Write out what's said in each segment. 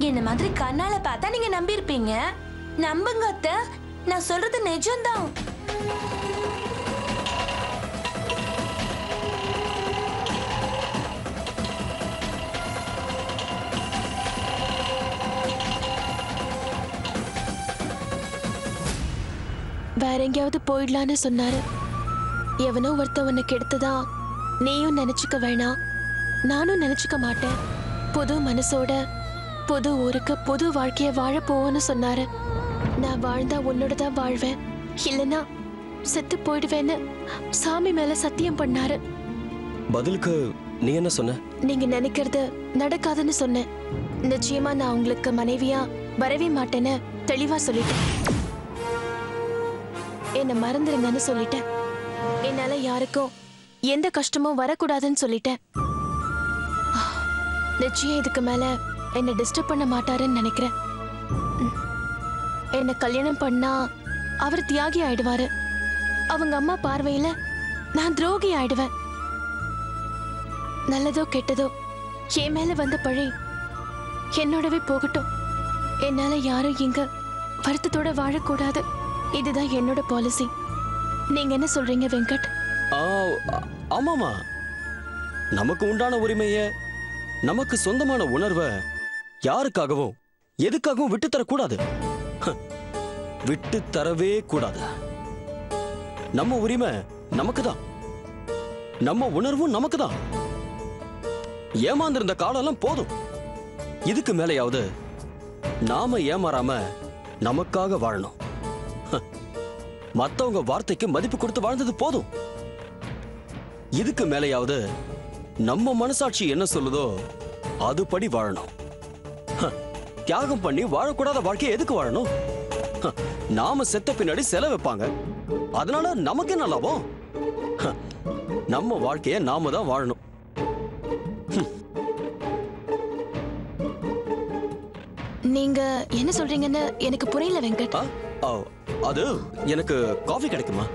என்ன மாதிரி கண்ணால பார்த்தா நீங்க நம்பியிருப்பீங்க. நம்புங்க அத்தை, நான் சொல்றது நிஜம்தான். வேற எங்கேயாவது போயிடலான்னு சொன்னாரு. எவனோ ஒருத்த உன்னை கெடுத்ததா நீயும் நினைச்சுக்க வேணாம், நானும் நினைச்சுக்க மாட்டேன். புது மனசோட புது ஊருக்கு புது வாழ்க்கைய வாழ போவோன்னு சொன்னாரு. நான் வாழ்ந்தா உன்னோட தான் வாழ்வேன், இல்லைன்னா செத்து போயிடுவேன்னு சாமி மேல சத்தியம் பண்ணாரு. பதிலுக்கு நீ என்ன சொன்ன? நீங்க நினைக்கிறது நடக்காதுன்னு சொன்னேன். நிச்சயமா நான் உங்களுக்கு மனைவியா வரவே மாட்டேன்னு தெளிவா சொல்லிட்டேன். என்ன மறந்துருங்கன்னு சொல்லிட்டேன். என்னால யாருக்கும் எந்த கஷ்டமும் வரக்கூடாதுன்னு சொல்லிட்டேன். நிச்சயம் இதுக்கு மேல என்ன டிஸ்டர்ப் பண்ண மாட்டாருன்னு நினைக்கிறேன். என்ன கல்யாணம் பண்ணா அவர் தியாகி ஆயிடுவாரு. அவங்க அம்மா பார்வையில நான் துரோகி ஆயிடுவேன். நல்லதோ கெட்டதோ என் மேல வந்த பழி என்னோடவே போகட்டும். என்னால யாரும் இங்க வருத்தத்தோட வாழக்கூடாது. இதுதான் என்னோட பாலிசி. நீங்க என்ன சொல்றீங்க வெங்கட்? ஆமாமா, நமக்கு உண்டான உரிமைய, நமக்கு சொந்தமான உணர்வை யாருக்காகவும் எதுக்காகவும் விட்டு தரக்கூடாது. விட்டு தரவே கூடாது. நம்ம உரிமை நமக்கு தான், நம்ம உணர்வும் நமக்கு தான். ஏமாந்திருந்த காலம் போதும். இதுக்கு மேலையாவது நாம ஏமாறாம நமக்காக வாழணும். மத்தவங்க வார்த்தைக்கு மதிப்பு கொடுத்து வாழ்ந்தது போதும். இதுக்கு மேலையாவது நம்ம மனசாட்சி என்ன சொல்லுதோ அதுபடி வாழணும். தியாகம் பண்ணி வாழக்கூடாத வாழ்க்கையை எதுக்கு வாழணும்? நாம செத்த பின்னாடி செலவு வைப்பாங்க, அதனால நமக்கு என்ன லாபம்? நம்ம வாழ்க்கையை நாம தான் வாழணும். நீங்க என்ன சொல்றீங்கன்னு எனக்கு புரியல வெங்கட். அது எனக்கு காஃபி கிடைக்குமா?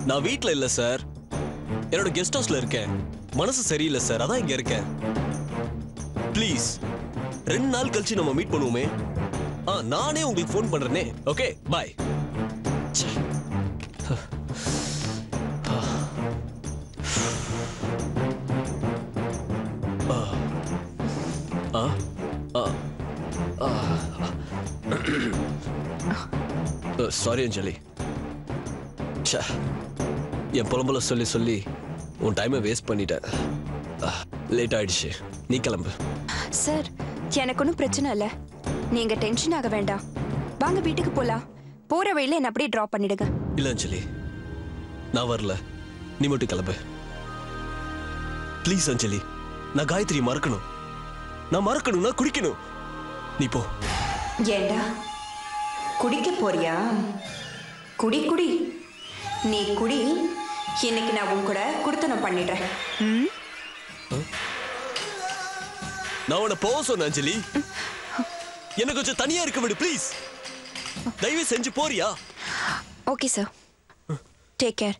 நான் வீட்ல இல்ல சார், என்னோட கெஸ்ட் ஹவுஸ்ல இருக்கேன். மனசு சரியில்லை சார், அதான் இங்க இருக்கேன். ப்ளீஸ் 2 நாள் கழிச்சு நம்ம மீட் பண்ணுவோமே. நானே உங்களுக்கு ஃபோன் பண்றேனே. Okay, bye. சாரி அஞ்சலி, என் புலம்புல சொல்லி சொல்லி உன் டைமை வேஸ்ட் பண்ணிட்டேன். லேட் ஆயிடுச்சு, நீ கிளம்பு. சார், எனக்கு ஒன்றும் பிரச்சனை இல்லை, நீங்க டென்ஷன் ஆக வேண்டாம். வாங்க வீட்டுக்கு போலாம். போற வழியில என்ன அப்படியே டிராப் பண்ணிடுங்க. இல்ல அஞ்சலி, நான் வரல, நீ மட்டும் கிளம்பு. ப்ளீஸ் அஞ்சலி, நான் காயத்ரி மறக்கணும். நான் மறக்கணும்னா குடிக்கணும். நீ போ. ஏண்டா குடிக்க போறியா? குடி குடி, நீ குடி. இன்னைக்கு நான் உன் கூட குடுத்தனம் பண்ணிடுறேன். நான் உன்னை போக சொன்னேன் அஞ்சலி. எனக்கு கொஞ்சம் தனியா இருக்க விடு ப்ளீஸ். தயவு செஞ்சு போறியா? Okay sir, take care.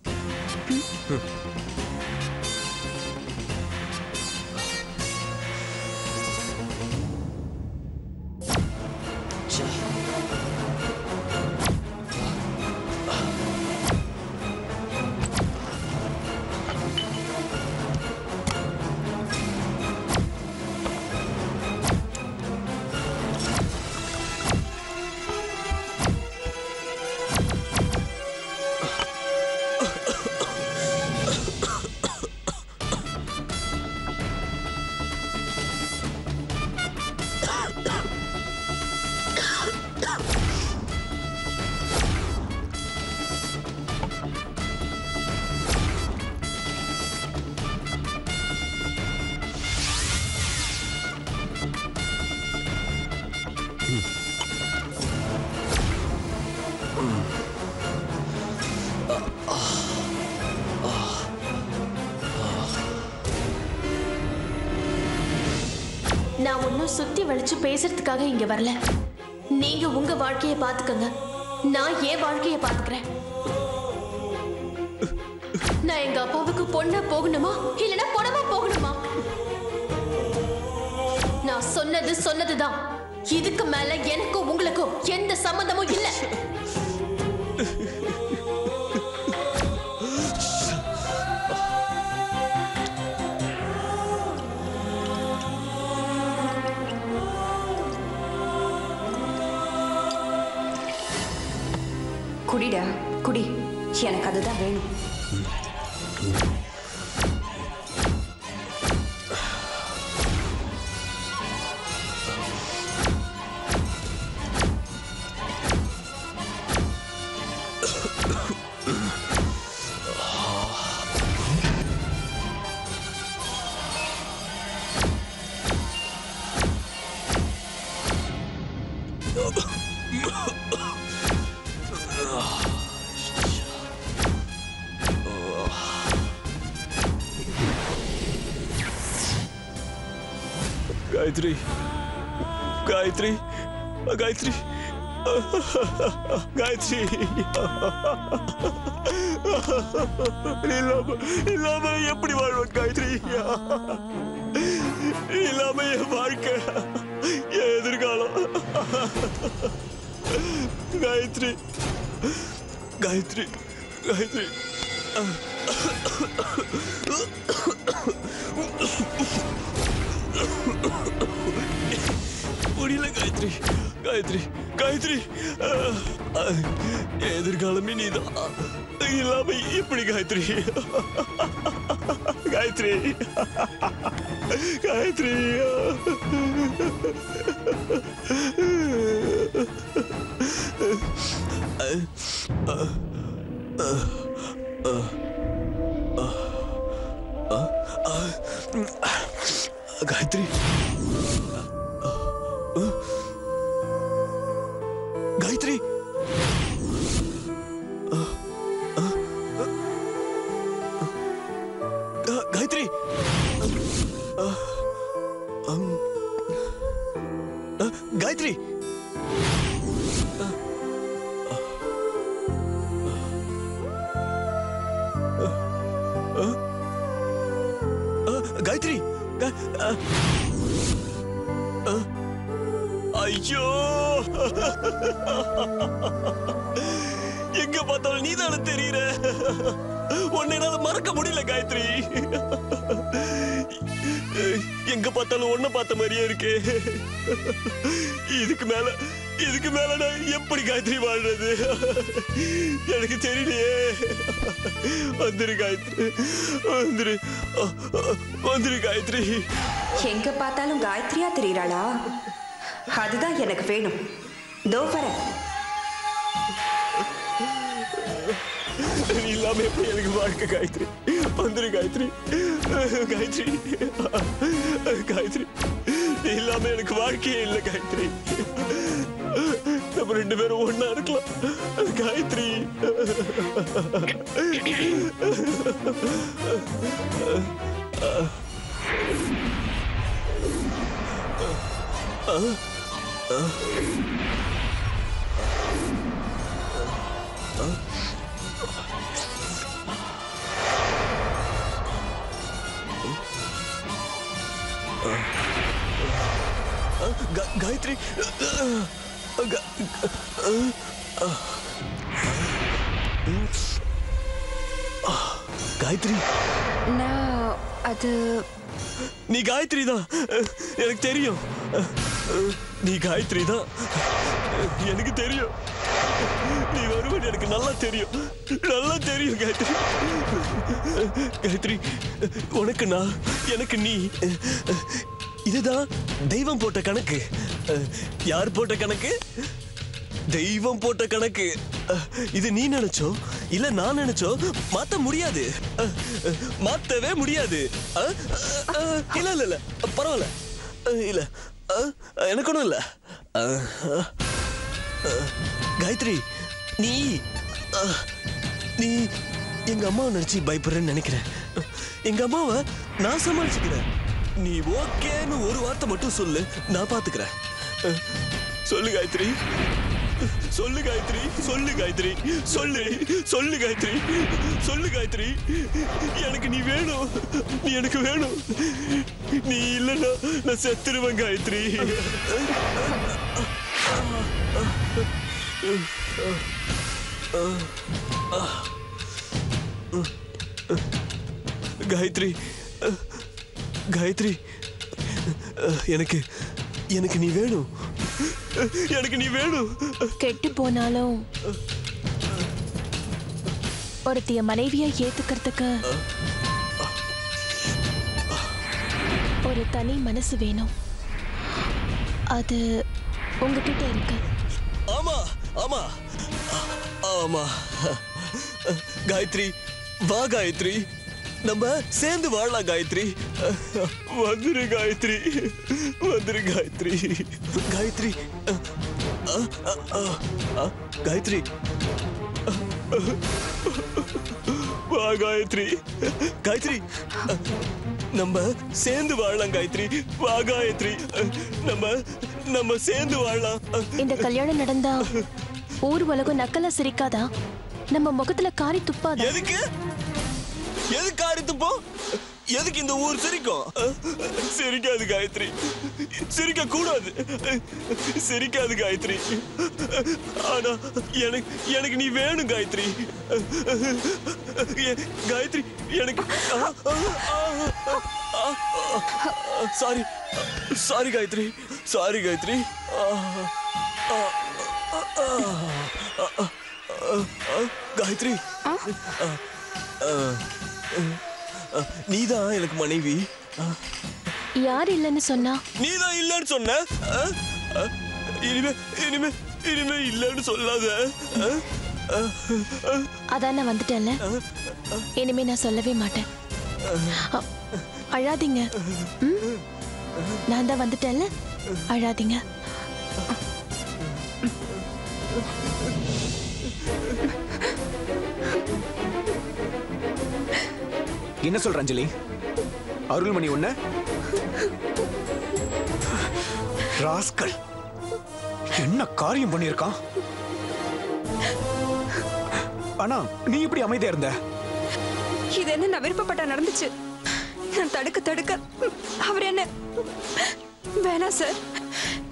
நான் ஒன்னும் சுத்தி வளைச்சு பேசுறதுக்காக இங்க வரல. நீங்க உங்க வாழ்க்கைய பாத்துக்கங்க, நான் என் வாழ்க்கைய பாத்துக்கிறேன். நான் எங்க அப்பாவுக்கு பொண்ணா போகணுமா இல்லனா பணமா போகணுமா? நான் சொன்னதுதான். இதுக்கு மேல எனக்கும் உங்களுக்கும் எந்த சம்பந்தமும் இல்ல. குடிடா குடி, எனக்கு அதுதான் வேணும். गायत्री गायत्री गायत्री गायत्री இல்லாம எப்படி வாழ்வேன் காயத்ரி? இல்லாம என் வாழ்க்கை, என் எதிர்காலம். காயத்ரி காயத்ரி காயத்ரி முடியல காயத்ரி காயத்ரி காயத்ரி எதிர்காலமே நீதான். இல்லாம எப்படி காயத்ரி? காயத்ரி காயத்ரி गायत्री गायत्री गायत्री गायत्री गायत्री ஐயோ, எங்க பார்த்தாலும் நீதான தெரியுற. உன்னை என்னால மறக்க முடியல காயத்ரி. எங்க பார்த்தாலும் உன்னை பார்த்த மாதிரியே இருக்கு. இதுக்கு மேல நான் எப்படி காயத்ரி வாழ்றது? எனக்கு தெரியலையே. வந்துரு காயத்ரி, வந்துரு காயத்ரி. எங்க பார்த்தாலும் காயத்ரியா தெரியுறாளா? அதுதான் எனக்கு வேணும். தோ வரேன். நீ இல்லாம எப்படி எனக்கு வாழ்க்கை காயத்ரி? வந்துரு காயத்ரி, காயத்ரி காயத்ரி. நீ இல்லாம எனக்கு வாழ்க்கையே இல்லை காயத்ரி. நம்ம ரெண்டு பேரும் ஒண்ணா இருக்கலாம் காயத்ரி. गायत्री गायत्री நான் அது நீ காயத்ரி தான், எனக்கு தெரியும். நீ காயத்ரி தான், எனக்கு தெரியும். நீ வருவன் எனக்கு நல்லா தெரியும், நல்லா தெரியும் காயத்ரி. காயத்ரி, உனக்கு நான், எனக்கு நீ. இதுதான் தெய்வம் போட்ட கணக்கு. யார் போட்ட கணக்கு? தெய்வம் போட்ட கணக்கு. இது நீ நினைச்சோ இல்ல நான் நினைச்சோ மாத்த முடியாது, மாத்தவே முடியாது. இல்ல இல்ல இல்ல பரவாயில்ல, இல்ல எனக்கு ஒண்ணும் இல்ல. காயத்ரி, நீ நீ எங்க அம்மாவை நினைச்சு பயப்படுறேன்னு நினைக்கிறேன். எங்க அம்மாவை நான் சமாளிச்சுக்கிறேன். நீ ஓகேன்னு ஒரு வார்த்தை மட்டும் சொல்லு, நான் பாத்துக்கிறேன். சொல்லு காயத்ரி, சொல்லு காயத்ரி, சொல்லு காயத்ரி, சொல்லு சொல்லு காயத்ரி, சொல்லு காயத்ரி. எனக்கு நீ வேணும், நீ எனக்கு வேணும். நீ இல்லைன்னா நான் செத்துருவேன் காயத்ரி. காயத்ரி, காயத்ரி, எனக்கு எனக்கு நீ வேணும், எனக்கு நீ வேணும். கெட்டு போனாலும் ஒருத்திய மனைவியை ஏத்துக்கிறதுக்கு ஒரு தனி மனசு வேணும். அது உங்ககிட்ட இருக்கு. ஆமா ஆமா ஆமா. காயத்ரி, வா காயத்ரி, நம்ம சேர்ந்து வாழலாம் காயத்ரி. வந்துரு காயத்ரி, வந்துரு காயத்ரி. காயத்ரி, காயத்ரி, வா காயத்ரி. காயத்ரி, நம்ம சேர்ந்து வாழலாம் காயத்ரி. வா காயத்ரி, நம்ம சேர்ந்து வாழலாம். இந்த கல்யாணம் நடந்தா ஊர் உலகம் நக்கலா சிரிக்காதா? நம்ம முகத்துல காரி துப்பாதா? எதுக்கு எதுக்கு காரி துப்போம்? எதுக்கு இந்த ஊர் சிரிக்கும்? சிரிக்காது காயத்ரி, சிரிக்க கூடாது, சிரிக்காது காயத்ரி. ஆனா எனக்கு நீ வேணும் காயத்ரி. காயத்ரி, எனக்கு sorry sorry Gayathri, sorry Gayathri. Gayathri, நீதான் எனக்கு மனைவி. யார் இல்லைன்னு சொன்னா? நீதான் இல்லன்னு சொன்ன. இனிமே இனிமே இனிமே இல்லன்னு சொல்லாத. அதான் நான் வந்துட்டேன்ல, இனிமே நான் சொல்லவே மாட்டேன். அழாதீங்க. நான் தான் வந்துட்டேன்ல, அழாதீங்க. என்ன சொல்ற அஞ்சலி? அருள்மணி உன்ன ராஸ்கல் என்ன காரியம் பண்ணிருக்கான்? ஆனா நீ இப்படி அமைதியா இருந்த? இது என்ன நான் விருப்பப்பட்ட நடந்துச்சு. நான் தடுக்க அவர் என்ன, வேணாம் சார்,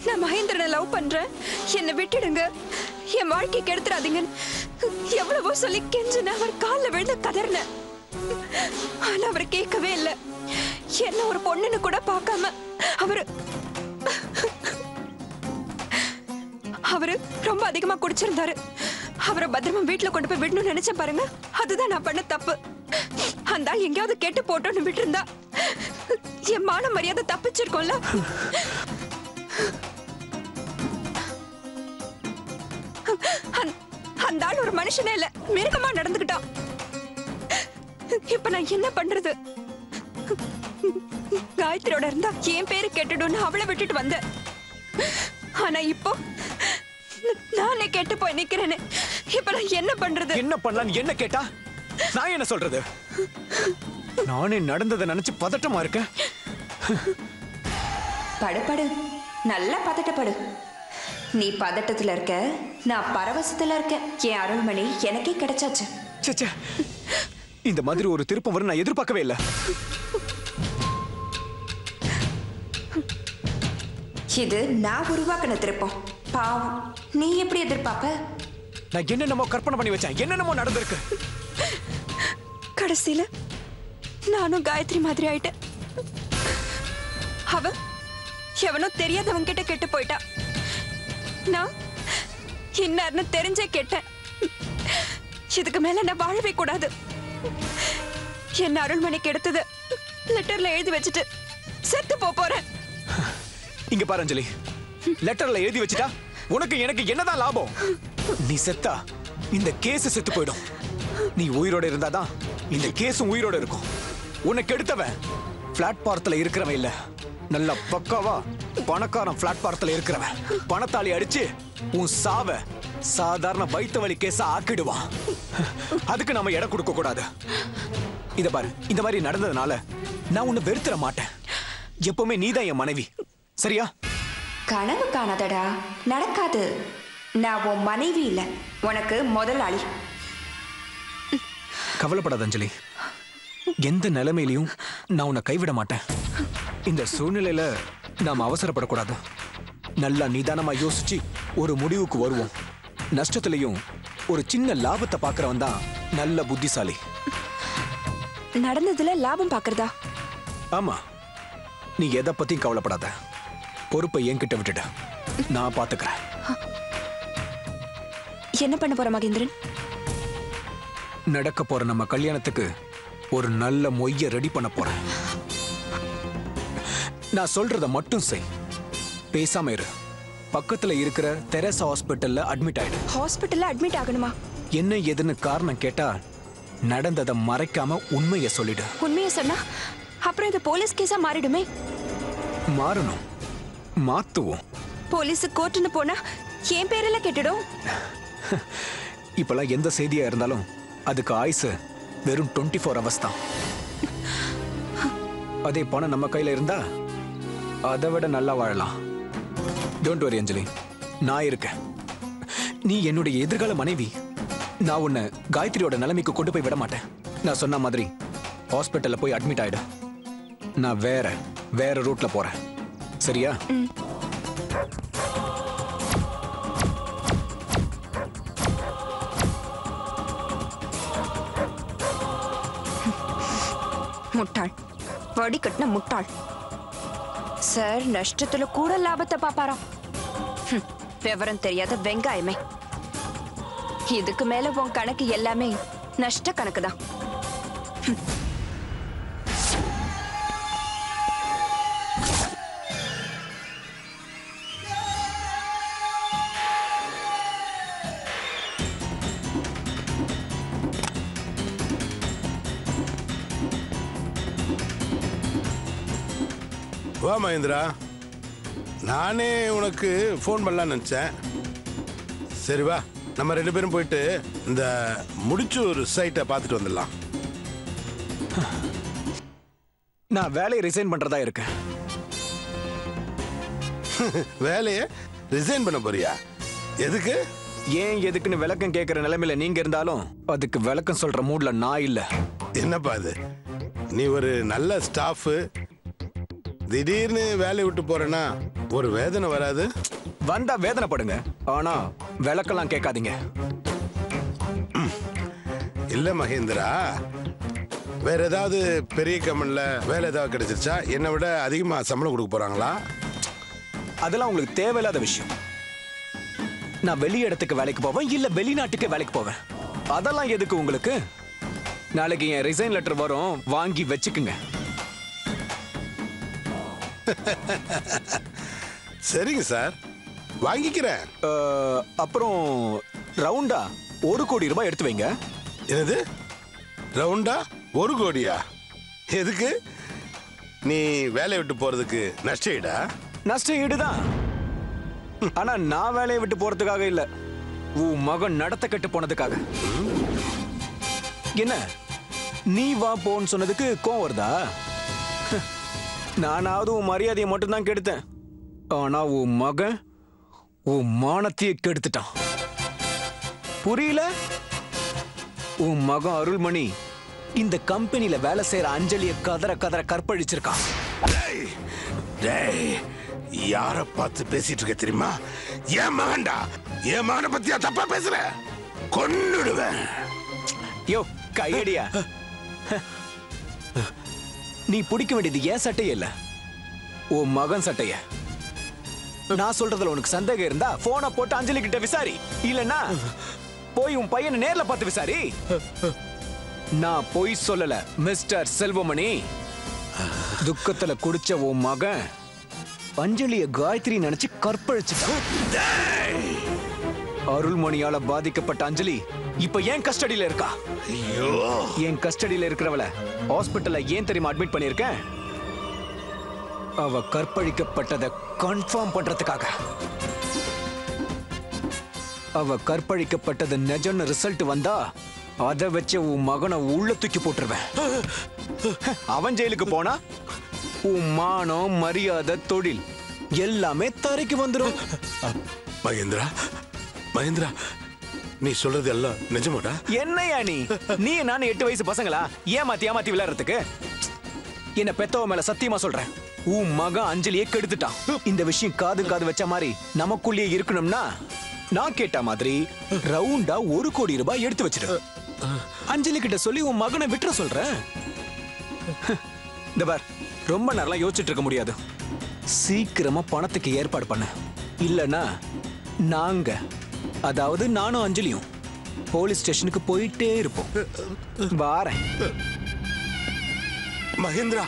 நான் மகேந்திரனை லவ் பண்றேன், என்னை விட்டுடுங்க, என் வாழ்க்கை கெடுத்துறாதீங்க எவ்வளவோ சொல்லி கெஞ்சின. அவர் காலில் விழுந்து கதறின. ஆனா அவர் கேட்கவே இல்லை. என்ன ஒரு பொண்ணுன்னு கூட பார்க்காம அவரு ரொம்ப அதிகமா குடிச்சிருந்தாரு. அவரை பத்திரமா வீட்டுல கொண்டு போய் விடணும்னு நினைச்சேன் பாருங்க. அதுதான் நான் பண்ண தப்பு. அந்த ஆள் எங்கேயாவது கேட்டு போட்டோன்னு விட்டு இருந்தா என் மான மரியாதை தப்பிச்சிருக்கோம்ல. அந்த ஆள் ஒரு மனுஷனே இல்ல, மிருகமா நடந்துக்கிட்டான். இப்ப நான் என்ன பண்றது? காயத்ரியோட இருந்தா என் பேரு கேட்டுடுன்னு அவளை விட்டுட்டு வந்தேன். ஆனா இப்போ நானே கேட்டு போய் நிக்கிறேன்னு. இப்ப நான் என்ன பண்றது? என்ன பண்ணலாம்? என்ன கேட்டா நான் என்ன சொல்றது? நானே நடந்ததை நினைச்சு பதட்டமா இருக்கேன். படு, நல்லா பதட்டப்படு. நீ பதட்டத்துல இருக்க, நான் பரவசத்துல இருக்கேன். என் அருள்மணி எனக்கே கிடைச்சாச்சு. ச்சே, இந்த மாதிரி ஒரு திருப்பம் வரும் நான் எதிர்பார்க்கவே இல்லை. இது நான் உருவாக்கின திருப்பம். பாவம், நீ எப்படி எதிர்பார்ப்ப? நான் என்னென்னமோ கற்பனை பண்ணி வச்சேன், என்னென்னமோ நடந்திருக்கு. கடைசியில நானும் காயத்ரி மாதிரி ஆயிட்டேன். அவ எவனோ தெரியாதவங்க கிட்ட கெட்டு போயிட்டா. நான் இன்னார்னு தெரிஞ்சே கேட்டேன். இதுக்கு மேல நான் வாழவே கூடாது. என்ன அருள்மணிக்கு எடுத்தது லெட்டர்ல எழுதி வச்சுட்டு செத்து போறேன். இங்க பாரு அஞ்சலி, லெட்டர்ல எழுதி வச்சுட்டா உனக்கு எனக்கு என்னதான் லாபம்? நீ செத்தா இந்த கேஸ் செத்து போயிடும். நீ உயிரோட இருந்தாதான் இந்த கேஸும் உயிரோட இருக்கும். உனக்கு எடுத்தவன் பிளாட்பாரத்துல இருக்கிறவன் இல்ல, நல்ல பக்காவா பணக்காரன் பிளாட்பாரத்துல இருக்கிறவன் பணத்தாளி அடிச்சு உன் சாவ சாதாரண வயிற்று வலி கேஸா ஆக்கிடுவான். அதுக்கு நாம இடம் கொடுக்க கூடாது. இத பாரு, இந்த மாதிரி நடந்ததுனால நான் உன்னை வெறுத்துற மாட்டேன். எப்பவுமே நீதான் என் மனைவி, சரியா? கனவு காணாதடா, நடக்காது. நான் உன் மனைவி இல்ல, உனக்கு முதலாளி. கவலைப்படாத அஞ்சலி, எந்த நிலைமையிலையும் நான் உன்னை கைவிட மாட்டேன். இந்த சூழ்நிலையில நாம அவசரப்படக்கூடாது. நல்லா நிதானமா யோசிச்சு ஒரு முடிவுக்கு வருவோம். நஷ்டத்திலையும் ஒரு சின்ன லாபத்தை பாக்குறவன் தான் நல்ல புத்திசாலி. நடந்ததுல லாபம் பாக்குறதா? ஆமா, நீ எதை பத்தியும் கவலைப்படாத. பொறுப்பை என்கிட்ட விட்டுட, நான் பாத்துக்கிறேன். என்ன பண்ண போற மகேந்திரன்? நடக்க போற நம்ம கல்யாணத்துக்கு ஒரு நல்ல மொய்ய ரெடி பண்ண போறேன். நான் சொல்றத மட்டும் செய், பேசாம இரு. பக்கத்துல இருக்கிற தெரசா ஹாஸ்பிட்டல்ல அட்மிட் ஆயிடு. ஹாஸ்பிட்டல்ல அட்மிட் ஆகணுமா? என்ன ஏதுன்னு காரணம் கேட்டா நடந்ததை மறைக்காம உண்மையை சொல்லிடு. உண்மையை சொன்னா அப்புறம் இது போலீஸ் கேஸா மாறிடுமே. மாறணும், மாத்துவோம். போலீஸ் கோர்ட்டுன்னு போனா என் பேரெல்லாம் கேட்டுடும். இப்பெல்லாம் எந்த செய்தியா இருந்தாலும் அதுக்கு ஆயுசு வெறும் 24 hours தான். அதே பணம் நம்ம கையில இருந்தா அதை விட நல்லா வாழலாம். டோன்ட் வரி அஞ்சலி, நான் இருக்கேன். நீ என்னுடைய எதிர்கால மனைவி. நான் உன்னை காயத்ரியோட நிலைமைக்கு கொண்டு போய் விட மாட்டேன். நான் சொன்ன மாதிரி ஹாஸ்பிட்டல்ல போய் அட்மிட் ஆயிடு. நான் வேற ரூட்ல போறேன், சரியா? முட்டாள், வடி கட்டின முட்டாள். சார் நஷ்டத்துல கூட லாபத்தை பாப்பாராம். விவரம் தெரியாத வெங்காயமே. இதுக்கு மேல உன் கணக்கு எல்லாமே நஷ்ட கணக்கு தான். வா மகேந்திரா, நானே உனக்கு ஃபோன் பண்ணலான்னு நினச்சேன். சரி வா, நம்ம 2 பேரும் போயிட்டு இந்த முடிச்சூர் சைட்டை பார்த்துட்டு வந்துடலாம். நான் வேலையை ரிசைன் பண்றதா இருக்கேன். வேலையை ரிசைன் பண்ண போறியா? எதுக்கு? ஏன் எதுக்குன்னு விளக்கம் கேட்கிற நிலைமையில நீங்க இருந்தாலும் அதுக்கு விளக்கம் சொல்ற மூட்ல நான் இல்ல. என்னப்பா இது, நீ ஒரு நல்ல ஸ்டாஃபு, திடீர்னு வேலையை விட்டு போறேன்னா ஒரு வேதனை வராது? வந்தா வேதனைப்படுங்க, ஆனா விளக்கெல்லாம் கேட்காதீங்க. இல்ல மகேந்திரா, வேற ஏதாவது பெரிய கம்பெனில வேலை ஏதாவது கிடைச்சிருச்சா? என்னை விட அதிகமா சம்பளம் கொடுக்க போறாங்களா? அதெல்லாம் உங்களுக்கு தேவையில்லாத விஷயம். நான் வெளி இடத்துக்கு வேலைக்கு போவேன், இல்ல வெளிநாட்டுக்கு வேலைக்கு போவேன். அதெல்லாம் எதுக்கு உங்களுக்கு? நாளைக்கு என் ரிசைன் லெட்டர் வரும், வாங்கி வச்சுக்குங்க. சரிங்க சார், வாங்கிக்கிறேன். அப்புறம் ரவுண்டா 1 கோடி ரூபாய் எடுத்து வைங்க. என்னது ரவுண்டா 1 கோடியா? எதுக்கு? நீ வேலையை விட்டு போறதுக்கு நஷ்ட ஈடா? நஷ்ட ஈடுதான், ஆனா நான் வேலையை விட்டு போறதுக்காக இல்ல, உன் மகன் நடத்த கட்டு போனதுக்காக. என்ன நீ வா போன்னு சொன்னதுக்கு கோவம் வருதா? நானாவது உன் மரியாதையை மட்டும்தான் கெடுத்தேன், ஆனா உன் மகன் உன் மானத்தையே கெடுத்துட்டான். புரியல? உன் மகன் அருள்மணி இந்த கம்பெனில வேலை செய்யற அஞ்சலியை கதற கற்பழிச்சிருக்கான். யார பார்த்து பேசிட்டு இருக்க தெரியுமா? என் மகன்டா. என் மகனை பத்தியா தப்பா பேசுற? கொன்னுடுவேன். யோ கையடியா, நீ பிடிக்க வேண்டியது ஏன் சட்டையே இல்ல, உன் மகன் சட்டைய. நான் சொல்றதுல உனக்கு சந்தேகம் இருந்தா போனை போட்டு அஞ்சலி கிட்ட விசாரி, இல்லனா போய் உன் பையனை நேர்ல பார்த்து விசாரி. நான் போய் சொல்லல மிஸ்டர் செல்வமணி. துக்கத்துல குடிச்ச உன் மகன் அஞ்சலிய காயத்ரி நினைச்சு கற்பழிச்சுட்டான். அருள்மணியால பாதிக்கப்பட்ட அஞ்சலி இப்ப ஏன் கஸ்டடியில இருக்கா? என் கஸ்டடியில இருக்கிறவள ஹாஸ்பிட்டல்ல ஏன் தெரியுமா அட்மிட் பண்ணிருக்கேன்? அவ கற்பழிக்கப்பட்டதை கன்ஃபார்ம் பண்றதுக்காக. அவ கற்பழிக்கப்பட்டது நிஜம்னு ரிசல்ட் வந்தா அதை வச்சு உன் மகனை உள்ள தூக்கி போட்டுருவேன். அவன் ஜெயிலுக்கு போனா உன் மானம், மரியாதை, தொழில் எல்லாமே தரைக்கு வந்துடும். மகேந்திரா, மகேந்திரா, நீ சொல்றது எல்லாம் நிஜமாடா? என்னையா நீ நானும் 8 வயசு பசங்களா ஏமாத்தி விளையாடுறதுக்கு? என்ன பெத்தவ மேல சத்தியமா சொல்றேன், உன் மகன் அஞ்சலியை கெடுத்துட்டான். இந்த விஷயம் காது வச்ச மாதிரி நமக்குள்ளேயே இருக்கணும்னா நான் கேட்ட மாதிரி ரவுண்டா 1 கோடி ரூபாய் எடுத்து வச்சிரு. அஞ்சலி கிட்ட சொல்லி உன் மகனை விட்டுற சொல்றேன். இந்த பார், ரொம்ப நேரம் யோசிச்சுட்டு இருக்க முடியாது. சீக்கிரமா பணத்துக்கு ஏற்பாடு பண்ண, இல்லனா நாங்க, அதாவது நானும் அஞ்சலியும் போலீஸ் ஸ்டேஷனுக்கு போயிட்டே இருப்போம். வாரேன். மகேந்திரா,